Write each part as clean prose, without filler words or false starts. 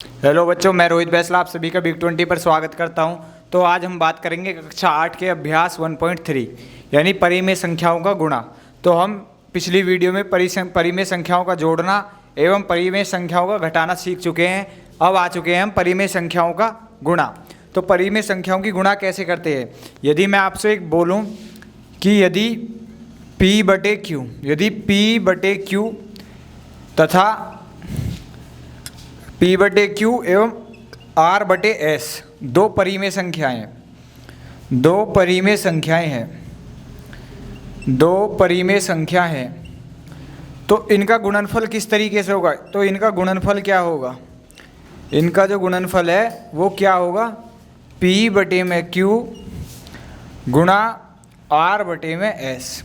Hello बच्चों, मैं रोहित बैसला आप सभी का बिग 20 पर स्वागत करता हूं। तो आज हम बात करेंगे कक्षा 8 के अभ्यास 1.3 यानी परिमेय संख्याओं का गुणा। तो हम पिछली वीडियो में परिमेय संख्याओं का जोड़ना एवं परिमेय संख्याओं का घटाना सीख चुके हैं। अब आ चुके हैं हम परिमेय संख्याओं का गुणा। तो परिमेय संख्याओं की गुणा कैसे करते हैं। यदि मैं आपसे एक बोलूँ कि यदि P/Q तथा P/Q एवं R/S दो परिमेय संख्या हैं तो इनका गुणनफल किस तरीके से होगा। तो इनका गुणनफल क्या होगा, इनका जो गुणनफल है वो क्या होगा, P/Q गुणा R/S।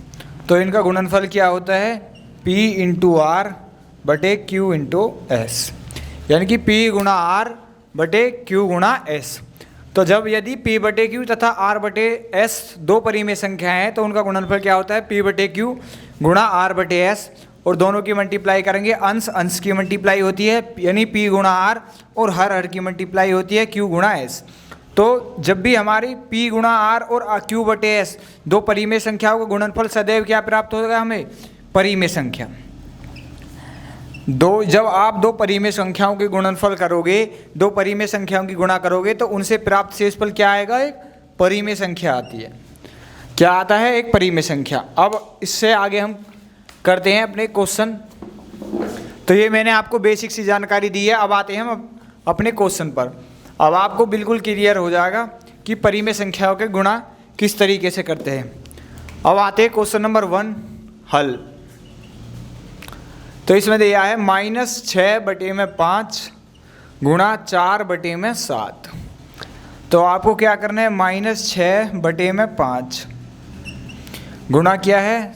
तो इनका गुणनफल क्या होता है, P/R/Q/S, यानी कि P गुणा R/Q गुणा S। तो जब यदि P/Q तथा R/S दो परिमेय संख्याएं हैं तो उनका गुणनफल क्या होता है, P/Q गुणा R/S, और दोनों की मल्टीप्लाई करेंगे, अंश अंश की मल्टीप्लाई होती है यानी P गुणा R, और हर की मल्टीप्लाई होती है Q गुणा S। तो जब भी हमारी P गुणा R और Q/S दो परिमेय संख्याओं का गुणनफल सदैव क्या प्राप्त होगा हमें, परिमेय संख्या। जब आप दो परिमेय संख्याओं के गुणनफल करोगे, दो परिमेय संख्याओं की गुणा करोगे तो उनसे प्राप्त शेषफल क्या आएगा, एक परिमेय संख्या आती है। क्या आता है, एक परिमेय संख्या। अब इससे आगे हम करते हैं अपने क्वेश्चन। तो ये मैंने आपको बेसिक सी जानकारी दी है। अब आते हैं हम अपने क्वेश्चन पर। अब आपको बिल्कुल क्लियर हो जाएगा कि परिमेय संख्याओं के गुणा किस तरीके से करते हैं। अब आते हैं क्वेश्चन नंबर 1 हल। तो इसमें दिया है -6/5 गुणा 4/7। तो आपको क्या करना है, -6/5 गुणा क्या है,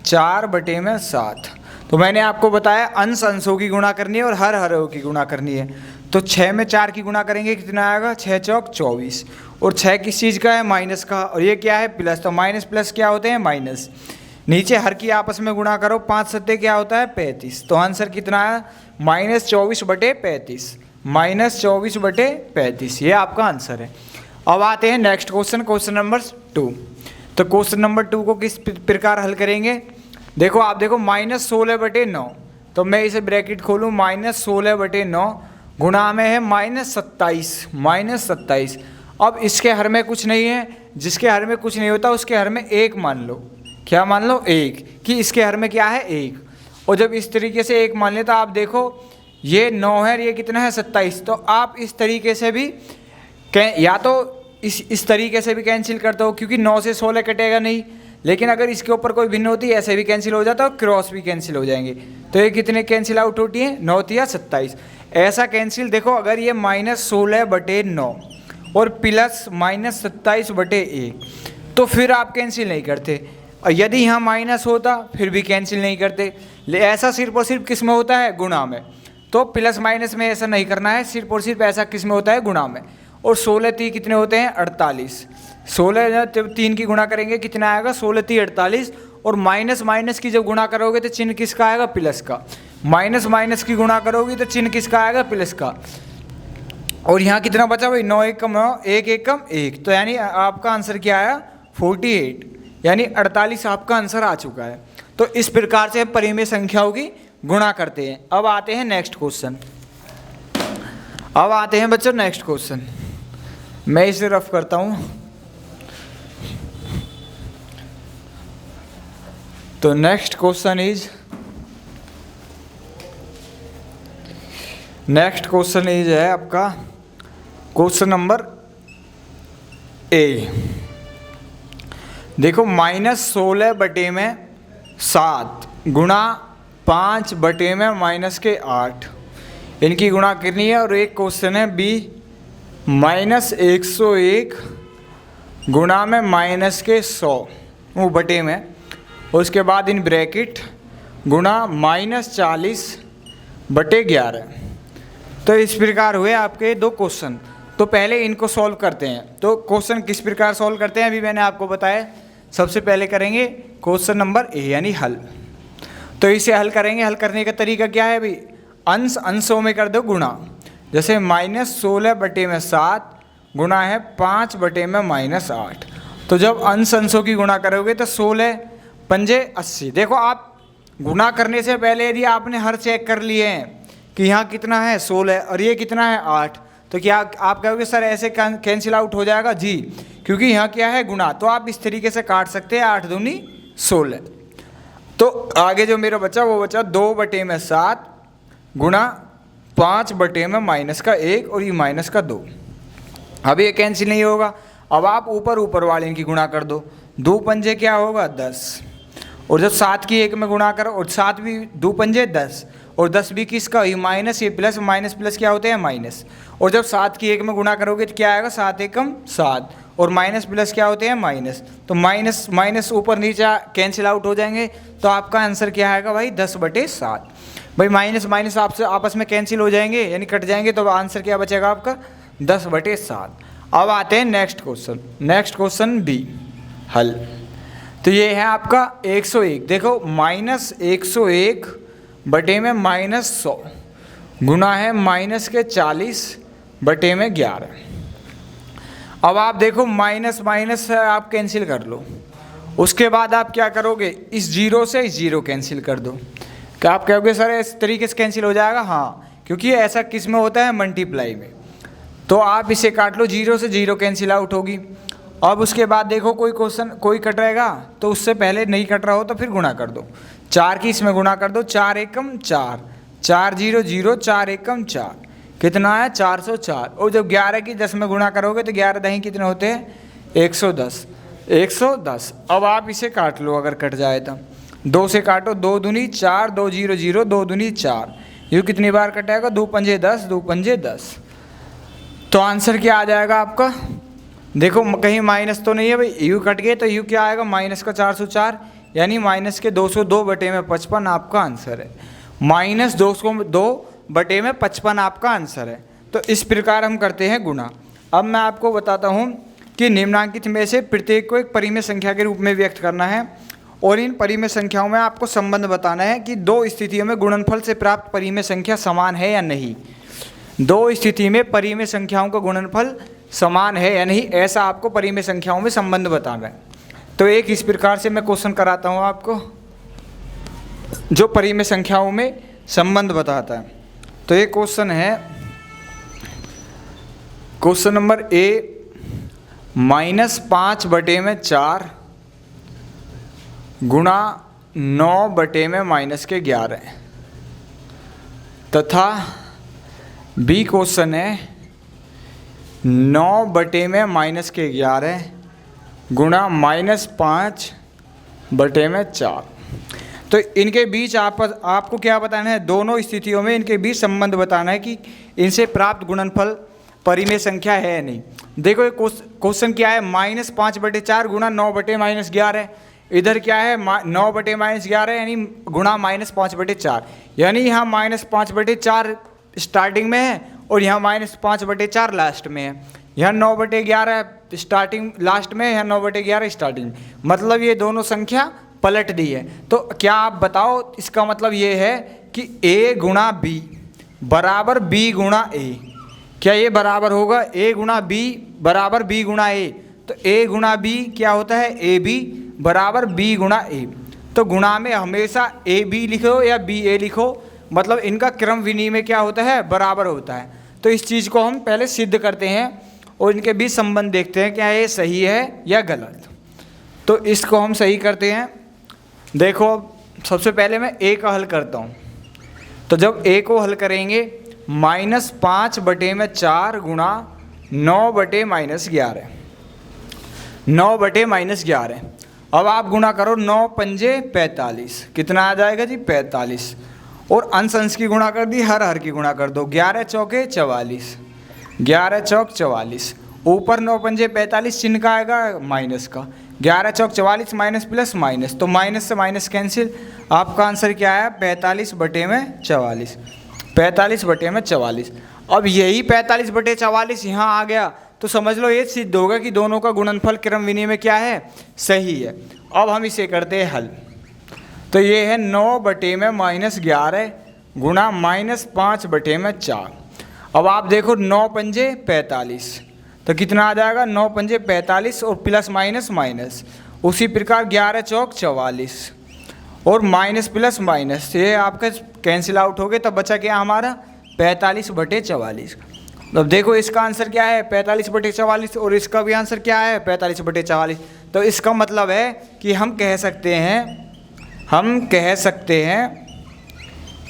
4/7। तो मैंने आपको बताया अंश अंशों की गुणा करनी है और हर हरों की गुणा करनी है। तो 6 में 4 की गुणा करेंगे, कितना आएगा, 6 चौक 24, और 6 किस चीज़ का है, माइनस का, और ये क्या है, प्लस। तो माइनस प्लस क्या होते हैं, माइनस। नीचे हर की आपस में गुणा करो, 5 सत्ते क्या होता है, 35। तो आंसर कितना है, -24/35, -24/35, ये आपका आंसर है। अब आते हैं नेक्स्ट क्वेश्चन, क्वेश्चन नंबर 2। तो क्वेश्चन नंबर 2 को किस प्रकार हल करेंगे, देखो आप देखो, -16/9। तो मैं इसे ब्रैकेट खोलूँ, -16/9 गुणा में है -27। अब इसके हर में कुछ नहीं है, जिसके हर में कुछ नहीं होता उसके हर में 1 मान लो। क्या मान लो, 1, कि इसके हर में क्या है, 1। और जब इस तरीके से 1 मान लेता, आप देखो ये 9 है, ये कितना है, 27। तो आप इस तरीके से भी या तो इस तरीके से भी कैंसिल करते हो, क्योंकि 9 से 16 कटेगा नहीं। लेकिन अगर इसके ऊपर कोई भिन्न होती है, ऐसे भी कैंसिल हो जाता है, और क्रॉस भी कैंसिल हो जाएंगे। तो ये कितने कैंसिल आउट होती है, 9 या 27, ऐसा कैंसिल। देखो अगर ये -16/9 और प्लस -27/1, तो फिर आप कैंसिल नहीं करते। और यदि यहाँ माइनस होता फिर भी कैंसिल नहीं करते। ऐसा सिर्फ और सिर्फ किस में होता है, गुणा में। तो प्लस माइनस में ऐसा नहीं करना है, सिर्फ और सिर्फ ऐसा किस में होता है, गुणा में। और 16 3 कितने होते हैं, 48। 16 जब 3 की गुणा करेंगे कितना आएगा, 16 3 48। और माइनस माइनस की जब गुणा करोगे तो चिन्ह किसका आएगा, प्लस का। माइनस माइनस की गुणा करोगी तो चिन्ह किसका आएगा, प्लस का। और यहाँ कितना बचा भाई, 9 1 कम 9, 1 1 कम 1। तो यानी आपका आंसर क्या आया, 48, यानी 48 आपका आंसर आ चुका है। तो इस प्रकार से हम परिमेय संख्याओं की गुणा करते हैं। अब आते हैं नेक्स्ट क्वेश्चन। अब आते हैं बच्चों नेक्स्ट क्वेश्चन। मैं इसे रफ करता हूं। तो नेक्स्ट क्वेश्चन इज है आपका क्वेश्चन नंबर ए। देखो -16/7 गुणा 5/-8 इनकी गुणा करनी है। और एक क्वेश्चन है बी, -101 गुणा में -100 वो बटे में, उसके बाद इन ब्रैकेट गुणा -40/11। तो इस प्रकार हुए आपके दो क्वेश्चन। तो पहले इनको सॉल्व करते हैं। तो क्वेश्चन किस प्रकार सॉल्व करते हैं अभी मैंने आपको बताया। सबसे पहले करेंगे क्वेश्चन नंबर ए यानी हल। तो इसे हल करेंगे। हल करने का तरीका क्या है अभी, अंश अंशों में कर दो गुणा। जैसे -16/7 गुणा है 5/-8। तो जब अंश अंशों की गुणा करोगे तो 16 पंजे 80। देखो आप गुणा करने से पहले यदि आपने हर चेक कर लिए हैं कि यहाँ कितना है 16 और ये कितना है 8, तो क्या आप कहोगे सर ऐसे कैंसिल आउट हो जाएगा? जी, क्योंकि यहाँ क्या है गुणा, तो आप इस तरीके से काट सकते हैं 8 दूनी 16। तो आगे जो मेरा बचा वो बचा 2/7 गुणा 5/-1 और ये -2। अब ये कैंसिल नहीं होगा। अब आप ऊपर वाले इनकी गुणा कर दो। 2 पंजे क्या होगा 10, और जब 7 की 1 में गुणा करो और 7 भी 2 पंजे 10 और 10 भी किसका, ये माइनस, ये प्लस, माइनस प्लस क्या होते हैं माइनस। और जब 7 की 1 में गुणा करोगे तो क्या आएगा 7 एकम 7 और माइनस प्लस क्या होते हैं माइनस। तो माइनस माइनस ऊपर नीचे कैंसिल आउट हो जाएंगे। तो आपका आंसर क्या आएगा भाई 10/7। भाई माइनस माइनस आपसे आपस में कैंसिल हो जाएंगे यानी कट जाएंगे, तो आंसर क्या बचेगा आपका 10/7। अब आते हैं नेक्स्ट क्वेश्चन बी हल। तो ये है आपका 101। देखो -101/-100 गुणा है -40/11। अब आप देखो माइनस माइनस आप कैंसिल कर लो। उसके बाद आप क्या करोगे, इस जीरो से इस जीरो कैंसिल कर दो। क्या आप कहोगे सर इस तरीके से कैंसिल हो जाएगा? हाँ, क्योंकि ऐसा किस में होता है मल्टीप्लाई में। तो आप इसे काट लो, जीरो से जीरो कैंसिल आउट होगी। अब उसके बाद देखो कोई कट रहेगा तो उससे पहले नहीं कट रहा हो तो फिर गुणा कर दो। 4 की इसमें गुणा कर दो, 4 एकम 4, 4 0 0, 4 एकम 4, कितना है 404। और जब 11 की 10 में गुणा करोगे तो 11 दही कितने होते हैं 110। अब आप इसे काट लो, अगर कट जाए तो 2 से काटो, 2 दूनी 4, 2 0 0, 2 दूनी 4, ये कितनी बार कटेगा 2 पंजे 10, 2 पंजे 10। तो आंसर क्या आ जाएगा आपका, देखो कहीं माइनस तो नहीं है भाई, यू कट गए तो यू क्या आएगा माइनस का 404, यानी माइनस के 202/55 आपका आंसर है। -202/55 आपका आंसर है। तो इस प्रकार हम करते हैं गुणा। अब मैं आपको बताता हूँ कि निम्नांकित में से प्रत्येक को एक परिमेय संख्या के रूप में व्यक्त करना है और इन परिमेय संख्याओं में आपको संबंध बताना है कि 2 स्थितियों में गुणनफल से प्राप्त परिमेय संख्या समान है या नहीं। 2 स्थिति में परिमेय संख्याओं का गुणनफल समान है या नहीं, ऐसा आपको परिमेय संख्याओं में संबंध बताना है। तो एक इस प्रकार से मैं क्वेश्चन कराता हूँ आपको जो परिमेय संख्याओं में संबंध बताता है। तो ये क्वेश्चन है, क्वेश्चन नंबर ए, -5/4 गुणा 9/-11 तथा बी क्वेश्चन है 9/-11 गुणा -5/4। तो इनके बीच आपको क्या बताना है, दोनों स्थितियों में इनके बीच संबंध बताना है कि इनसे प्राप्त गुणनफल परिमेय संख्या है या नहीं। देखो क्वेश्चन क्या है, -5/4 गुणा 9/-11। इधर क्या है 9/-11 यानी गुणा -5/4, यानी यहाँ -5/4 स्टार्टिंग में है और यहाँ -5/4 लास्ट में है। यहाँ 9/11 स्टार्टिंग लास्ट में है, यहाँ 9/11 स्टार्टिंग, मतलब ये दोनों संख्या पलट दी है। तो क्या आप बताओ, इसका मतलब ये है कि a गुणा b बराबर b गुणा a। क्या ये बराबर होगा a गुणा b बराबर b गुणा a? तो a गुणा b क्या होता है ab बराबर b गुणा a। तो गुणा में हमेशा ab लिखो या ba लिखो, मतलब इनका क्रम विनिमय क्या होता है बराबर होता है। तो इस चीज़ को हम पहले सिद्ध करते हैं और इनके बीच संबंध देखते हैं क्या ये सही है या गलत। तो इसको हम सही करते हैं। देखो सबसे पहले मैं a का हल करता हूँ। तो जब a को हल करेंगे -5/4 गुणा 9/-11, 9/-11। अब आप गुणा करो 9 पंजे 45, कितना आ जाएगा जी 45। और अंश अंश की गुणा कर दी, हर की गुणा कर दो, 11 चौके 44, 11 चौक 44। ऊपर 9 पंजे 45, चिन्ह का आएगा माइनस का, 11 चौक 44, माइनस प्लस माइनस, तो माइनस से माइनस कैंसिल। आपका आंसर क्या है 45/44, 45/44। अब यही 45/44 यहाँ आ गया तो समझ लो ये सिद्ध होगा कि दोनों का गुणनफल क्रम विनिमय क्या है सही है। अब हम इसे करते हैं हल। तो ये है 9/-11 गुणा -5/4। अब आप देखो 9 पंजे 45, तो कितना आ जाएगा 9 पंजे 45 और प्लस माइनस माइनस। उसी प्रकार 11 चौक 44 और माइनस प्लस माइनस, ये आपका कैंसिल आउट हो गए, तब बचा क्या हमारा 45/44। अब देखो इसका आंसर क्या है 45/44 और इसका भी आंसर क्या है 45/44। तो इसका मतलब है कि हम कह सकते हैं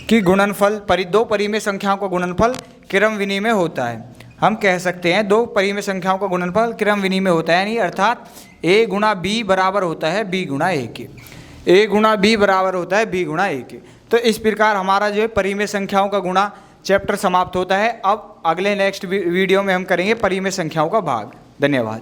कि गुणनफल दो परिमेय संख्याओं का गुणनफल क्रम विनिमय होता है। हम कह सकते हैं दो परिमेय संख्याओं का गुणनफल क्रम विनिमय होता है, यानी अर्थात a गुणा b बराबर होता है b गुणा a के। a गुणा b बराबर होता है b गुणा a के। तो इस प्रकार हमारा जो है परिमेय संख्याओं का गुणा चैप्टर समाप्त होता है। अब अगले नेक्स्ट वीडियो में हम करेंगे परिमेय संख्याओं का भाग। धन्यवाद।